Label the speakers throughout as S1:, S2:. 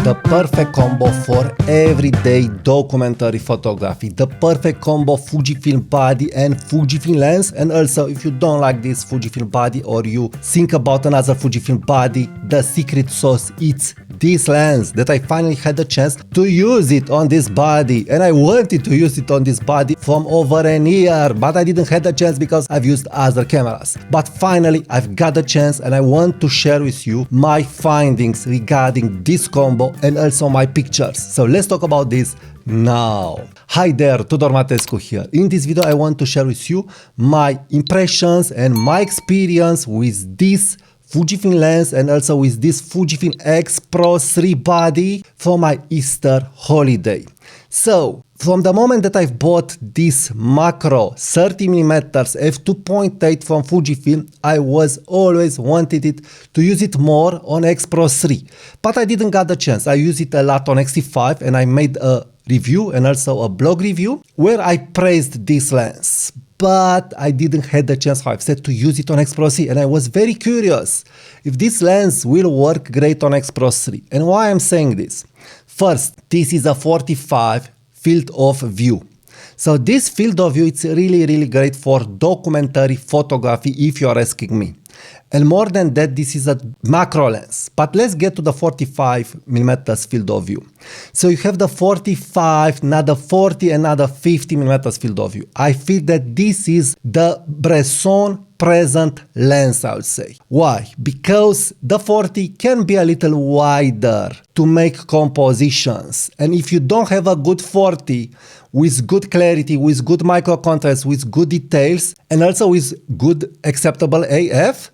S1: the perfect combo for everyday documentary photography, the perfect combo Fujifilm body and Fujifilm lens. And also, if you don't like this Fujifilm body or you think about another Fujifilm body, the secret sauce is this lens that I finally had the chance to use it on this body, and I wanted to use it on this body from over a year, but I didn't have the chance because I've used other cameras. But finally I've got the chance, and I want to share with you my findings regarding this combo and also my pictures. So let's talk about this now. Hi there, Tudor Matescu here. In this video I want to share with you my impressions and my experience with this Fujifilm lens and also with this Fujifilm X Pro 3 body for my Easter holiday. So from the moment that I've bought this macro 30mm f2.8 from Fujifilm, I was always wanted it to use it more on X Pro 3, but I didn't get the chance. I use it a lot on X-T5, and I made a review and also a blog review where I praised this lens. But I didn't have the chance, how I've said, to use it on X Pro 3, and I was very curious if this lens will work great on X Pro 3. And why I'm saying this? First, this is a 45 field of view. So this field of view, it's really great for documentary photography if you are asking me. And more than that, this is a macro lens. But let's get to the 45mm field of view. So you have the 45, another 40, another 50mm field of view. I feel that this is the Bresson present lens, I would say. Why? Because the 40 can be a little wider to make compositions. And if you don't have a good 40 with good clarity, with good micro contrast, with good details, and also with good acceptable AF,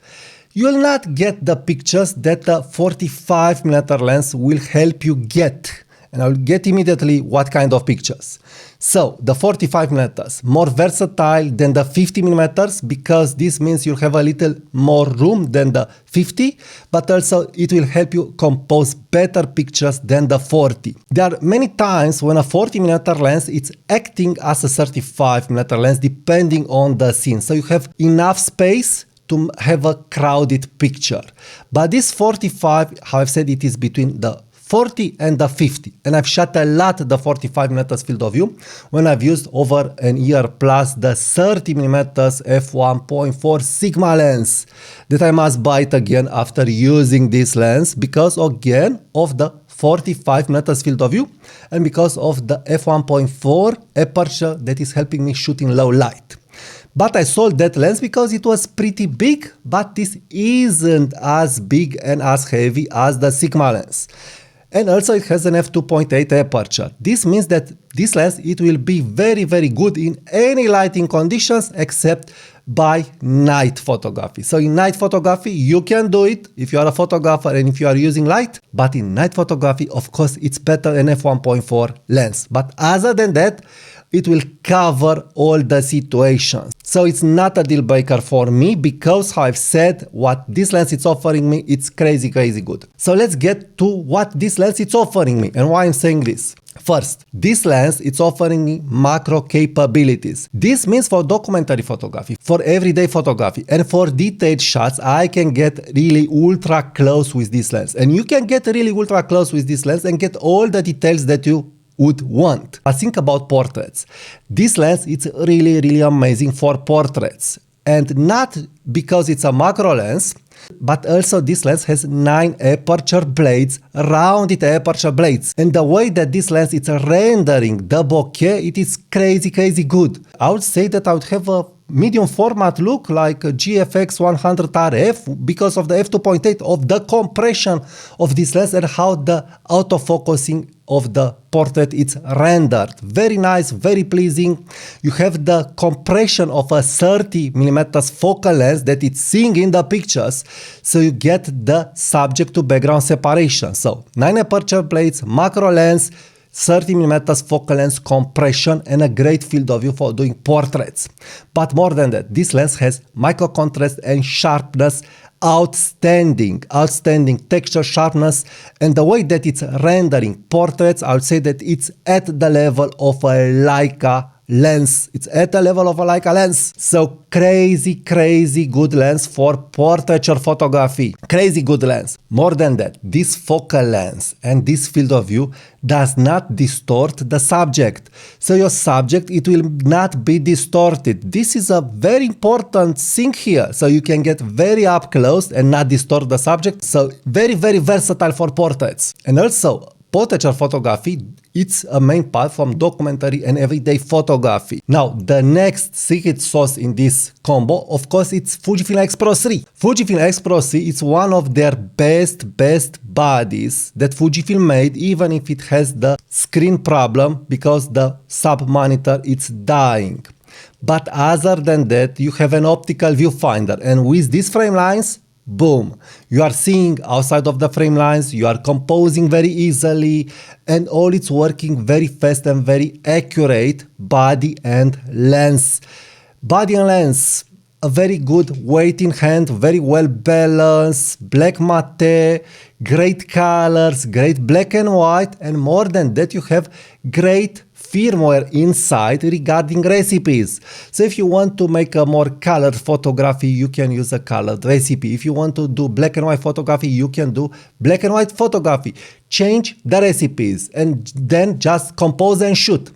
S1: you will not get the pictures that the 45mm lens will help you get. And I'll get immediately what kind of pictures. So the 45mm, more versatile than the 50mm, because this means you'll have a little more room than the 50, but also it will help you compose better pictures than the 40. There are many times when a 40mm lens is acting as a 35mm lens depending on the scene. So you have enough space to have a crowded picture. But this 45, how I've said, it is between the 40 and the 50, and I've shot a lot the 45mm field of view when I've used over a year plus the 30mm f1.4 Sigma lens that I must buy it again after using this lens because again of the 45mm field of view and because of the f1.4 aperture that is helping me shoot in low light. But I sold that lens because it was pretty big, but this isn't as big and as heavy as the Sigma lens. And also it has an f2.8 aperture. This means that this lens, it will be very good in any lighting conditions except by night photography. So in night photography, you can do it if you are a photographer and if you are using light, but in night photography, of course, it's better than f1.4 lens. But other than that, it will cover all the situations. So it's not a deal breaker for me because, how I've said, what this lens is offering me, it's crazy good. So let's get to what this lens is offering me and why I'm saying this. First, this lens, it's offering me macro capabilities. This means for documentary photography, for everyday photography, and for detailed shots, I can get really ultra close with this lens. And you can get really ultra close with this lens and get all the details that you would want. I think about portraits. This lens, it's really amazing for portraits. And not because it's a macro lens, but also this lens has 9 aperture blades, rounded aperture blades. And the way that this lens is rendering the bokeh, it is crazy good. I would say that I would have a medium format look like a GFX 100 RF because of the f2.8, of the compression of this lens and how the autofocusing of the portrait is rendered. Very nice, very pleasing. You have the compression of a 30mm focal lens that it's seeing in the pictures, so you get the subject to background separation. So 9 aperture blades, macro lens, 30mm focal length compression, and a great field of view for doing portraits. But more than that, this lens has micro contrast and sharpness, outstanding texture sharpness, and the way that it's rendering portraits, I would say that it's at the level of a Leica lens. It's at the level of a Leica lens. So crazy good lens for portraiture photography. Crazy good lens. More than that, this focal length and this field of view does not distort the subject. So your subject, it will not be distorted. This is a very important thing here. So you can get very up close and not distort the subject. So very versatile for portraits. And also, portraiture photography, it's a main part from documentary and everyday photography. Now, the next secret sauce in this combo, of course, it's Fujifilm X Pro 3. Fujifilm X Pro 3 is one of their best bodies that Fujifilm made, even if it has the screen problem because the sub monitor is dying. But other than that, you have an optical viewfinder, and with these frame lines, boom, you are seeing outside of the frame lines, you are composing very easily, and all it's working very fast and very accurate body and lens. Body and lens, a very good weight in hand, very well balanced, black matte, great colors, great black and white, and more than that, you have great firmware inside regarding recipes. So if you want to make a more colored photography, you can use a colored recipe. If you want to do black and white photography, you can do black and white photography. Change the recipes and then just compose and shoot.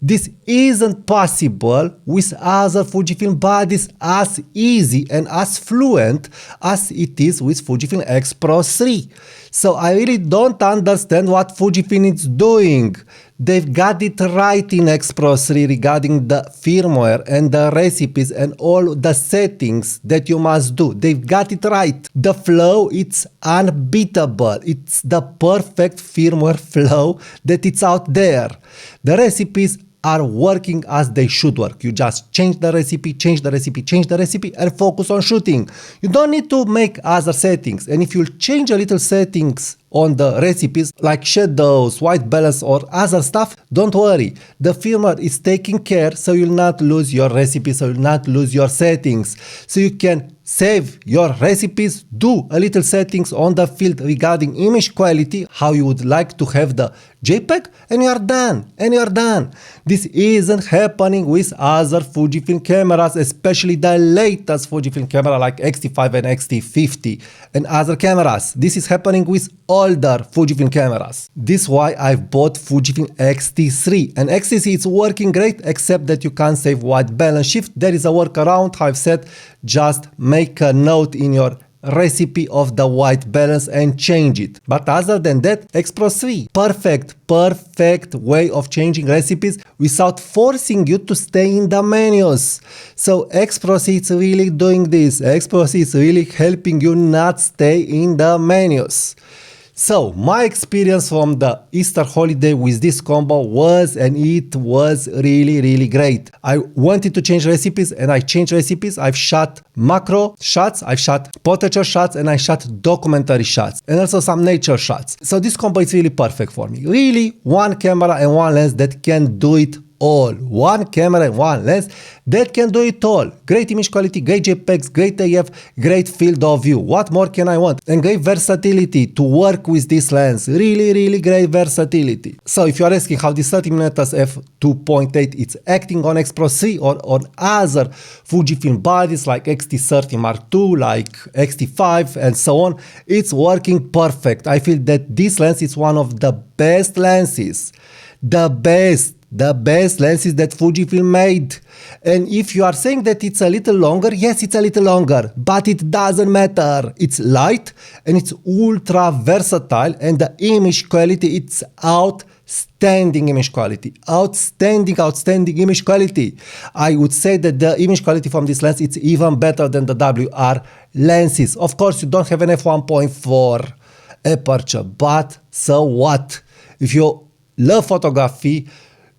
S1: This isn't possible with other Fujifilm bodies as easy and as fluent as it is with Fujifilm X Pro 3. So I really don't understand what Fujifilm is doing. They've got it right in X Pro 3 regarding the firmware and the recipes and all the settings that you must do. They've got it right. The flow, it's unbeatable. It's the perfect firmware flow that it's out there. The recipes are working as they should work. You just change the recipe, and focus on shooting. You don't need to make other settings. And if you change a little settings on the recipes like shadows, white balance or other stuff, don't worry. The firmware is taking care, so you'll not lose your recipes, so you'll not lose your settings. So you can save your recipes, do a little settings on the field regarding image quality, how you would like to have the JPEG, and you are done. This isn't happening with other Fujifilm cameras, especially the latest Fujifilm camera like X-T5 and X-T50 and other cameras. This is happening with older Fujifilm cameras. This is why I've bought Fujifilm X-T3, and X-T3 is working great except that you can't save white balance shift. There is a workaround. I've said just make a note in your recipe of the white balance and change it. But other than that, X Pro 3, perfect way of changing recipes without forcing you to stay in the menus. So X Pro 3 is really doing this. X Pro 3 is really helping you not stay in the menus. So my experience from the Easter holiday with this combo was, and it was really great. I wanted to change recipes and I changed recipes. I've shot macro shots, I've shot portraiture shots, and I shot documentary shots and also some nature shots. So this combo is really perfect for me. Really one camera and one lens that can do it all. One camera and one lens that can do it all. Great image quality, great JPEGs, great AF, great field of view. What more can I want? And great versatility to work with this lens. Really great versatility. So if you are asking how this 30mm f2.8 is acting on X Pro 3 or on other Fujifilm bodies like X-T30 Mark II, like X-T5 and so on, it's working perfect. I feel that this lens is one of the best lenses. The best lenses that Fujifilm made. And if you are saying that it's a little longer, yes, it's a little longer, but it doesn't matter. It's light and it's ultra versatile, and the image quality, it's outstanding image quality. Outstanding image quality. I would say that the image quality from this lens, it's even better than the WR lenses. Of course, you don't have an f1.4 aperture, but so what? If you love photography,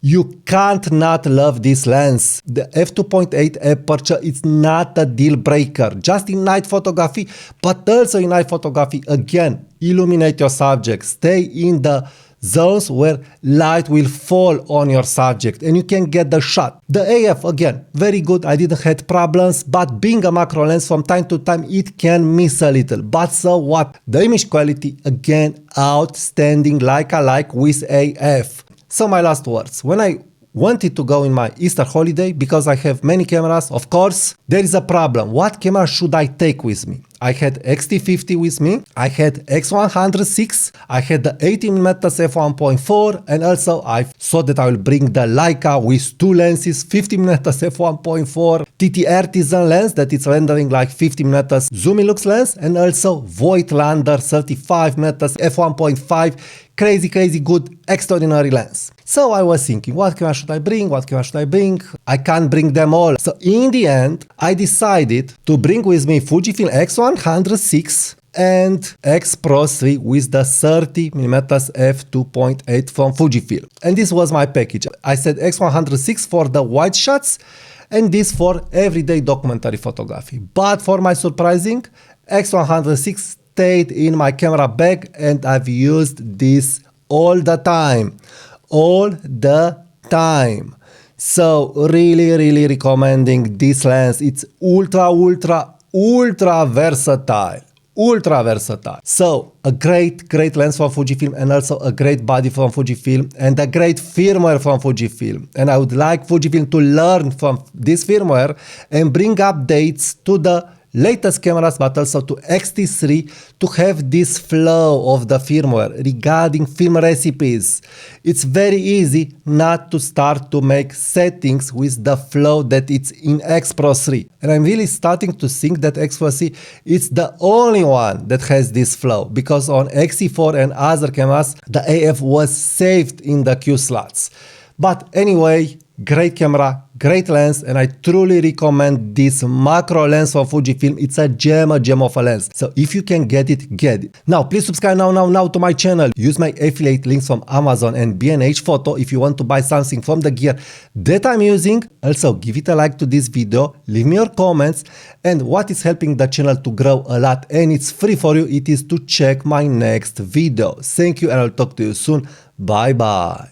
S1: you can't not love this lens. The f2.8 aperture is not a deal breaker, just in night photography, but also in night photography, again, illuminate your subject. Stay in the zones where light will fall on your subject and you can get the shot. The AF, again, very good. I didn't have problems, but being a macro lens, from time to time it can miss a little. But so what? The image quality, again, outstanding, like I like with AF. So my last words. When I wanted to go in my Easter holiday because I have many cameras. Of course, there is a problem. What camera should I take with me? I had X-T50 with me, I had X106, I had the 18mm f1.4, and also I thought that I will bring the Leica with two lenses, 50mm f1.4, TT Artisan lens that is rendering like 50mm Zoomilux lens, and also Voigtlander 35mm f1.5, crazy good, extraordinary lens. So I was thinking, what camera should I bring? What camera should I bring? I can't bring them all. So in the end, I decided to bring with me Fujifilm X106 and X Pro 3 with the 30mm f2.8 from Fujifilm. And this was my package. I said X106 for the wide shots and this for everyday documentary photography. But for my surprising, X106 stayed in my camera bag and I've used this all the time. All the time. So really recommending this lens. It's ultra versatile. Ultra versatile. So a great lens from Fujifilm and also a great body from Fujifilm and a great firmware from Fujifilm. And I would like Fujifilm to learn from this firmware and bring updates to the latest cameras, but also to X-T3 to have this flow of the firmware regarding film recipes. It's very easy not to start to make settings with the flow that it's in X Pro 3. And I'm really starting to think that X Pro 3 is the only one that has this flow, because on X-T4 and other cameras, the AF was saved in the Q slots. But anyway, great camera, great lens, and I truly recommend this macro lens from Fujifilm. It's a gem of a lens. So if you can get it, get it. Now, please subscribe now to my channel. Use my affiliate links from Amazon and B&H Photo if you want to buy something from the gear that I'm using. Also, give it a like to this video, leave me your comments, and what is helping the channel to grow a lot, and it's free for you, it is to check my next video. Thank you, and I'll talk to you soon. Bye bye.